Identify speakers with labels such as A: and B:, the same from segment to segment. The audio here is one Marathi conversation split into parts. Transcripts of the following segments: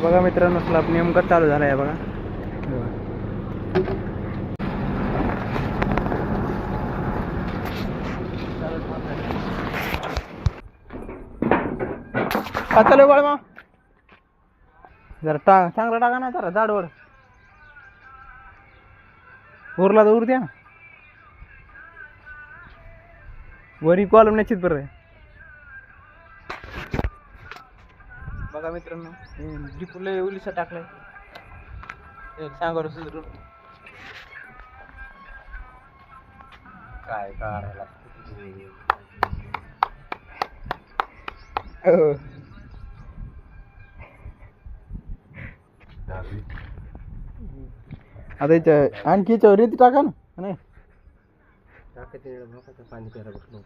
A: बघा मित्रांनो, स्लॅब नेमका चालू झाला आहे बघा. चालू बळ मग जरा चांगला टाका ना, जरा जाडवड उरला तर उर द्या. वरी कॉलम निश्चित बरं बघा मित्रांनो. डिपूला उलिसा टाकलाय सांगा सुधरून काय करायला. आता याच्या आणखी याच्यावर रेती टाका ना. नाही पाणी प्यायला बसलो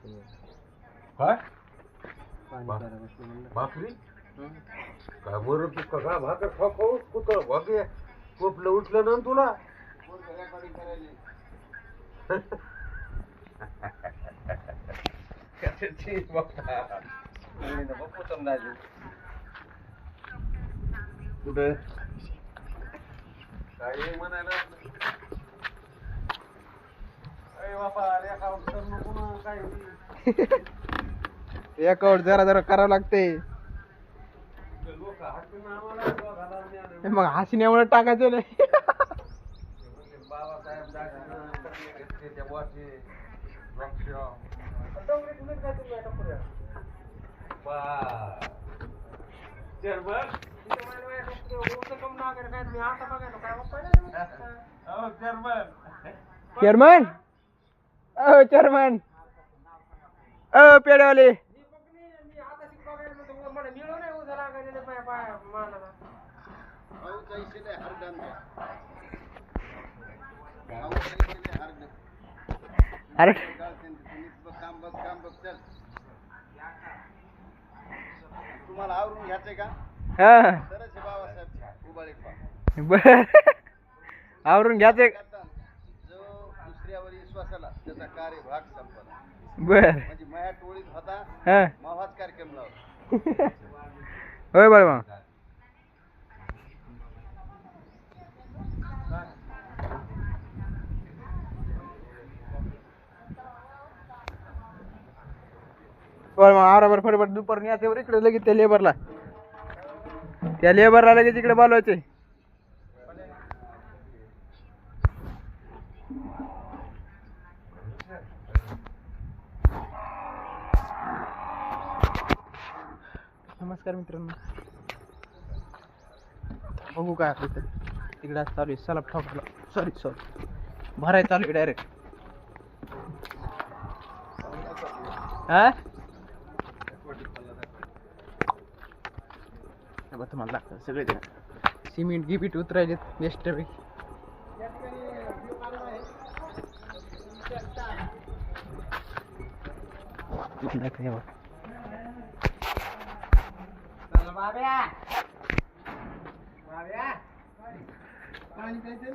B: काय
A: पाणी प्यायला बसलो
B: भाकरी काय बरं तू का भाकर खाऊ कुठं भागे कोपलं उठलं ना तुला. कुठे काय म्हणायला
A: एकावर जरा जरा करावं लागते. मग हसण्यामुळे टाकायचं नाही. चेअरमन चेअरमन पेड्यावाले अरे
B: तुम्हाला आवरून घ्यायचंय का.
A: हा
B: बाबासाहेब
A: बर आवरून घ्यायचे.
B: जो दुसऱ्यावर विश्वास आला त्याचा कार्यभाग संपला.
A: बर
B: म्हणजे माझ्या टोळीत होता
A: हा
B: मावाच कार्यक्रम लावला.
A: होय बरं मग बरोबर फटफट दुपार न्यायचं इकडे लगेच त्या लेबरला लगेच इकडे बोलवायचे. नमस्कार मित्रांनो, बघू काय आपलं तिकडे चालू आहे सलाब ठोकायला. सॉरी भराय चालू आहे डायरेक्ट. हा तुम्हाला लागतं सगळे सिमेंट गिपीट उतरायले बेस्ट पैकी.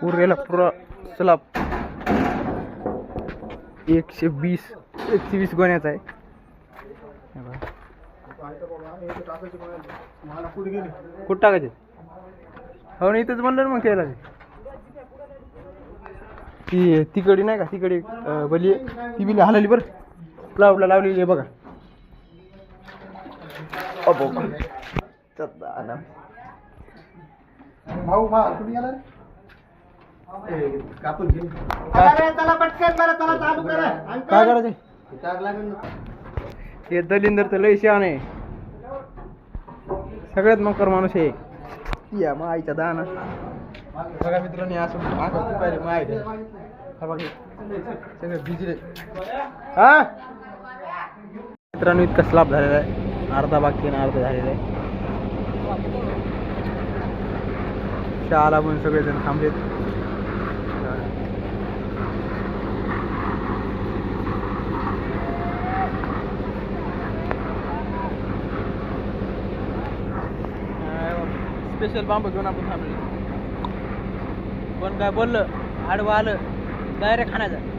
A: पुरेला पुरा स्लॅब 120 गोण्याचा आहे. कुठं टाकायचे हो नाही इथंच म्हणलं मग त्याला ती तिकडी नाही का तिकडी बली ती बिली हलाली बरं प्लावला लावलेली आहे बघा.
B: भाऊ कुठे गेला कापून घे.
A: काय करायचं हे दलिंदर तर लय शहाण आहे. सगळ्यात मकर माणूस आहे. या मग आईच्या दाना बघा मित्रांनी असं पाहिजे माय सगळे भिजले. हा मित्रांनो इतका स्लॅब झालेला आहे. अर्धा बाकी आणि अर्धा झालेला आहे. शाळा पण सगळेजण थांबलेत. स्पेशल बांब घेऊन आपण थांबले. पण काय बोललं आडवं आलं डायरेक्ट खाण्याचं.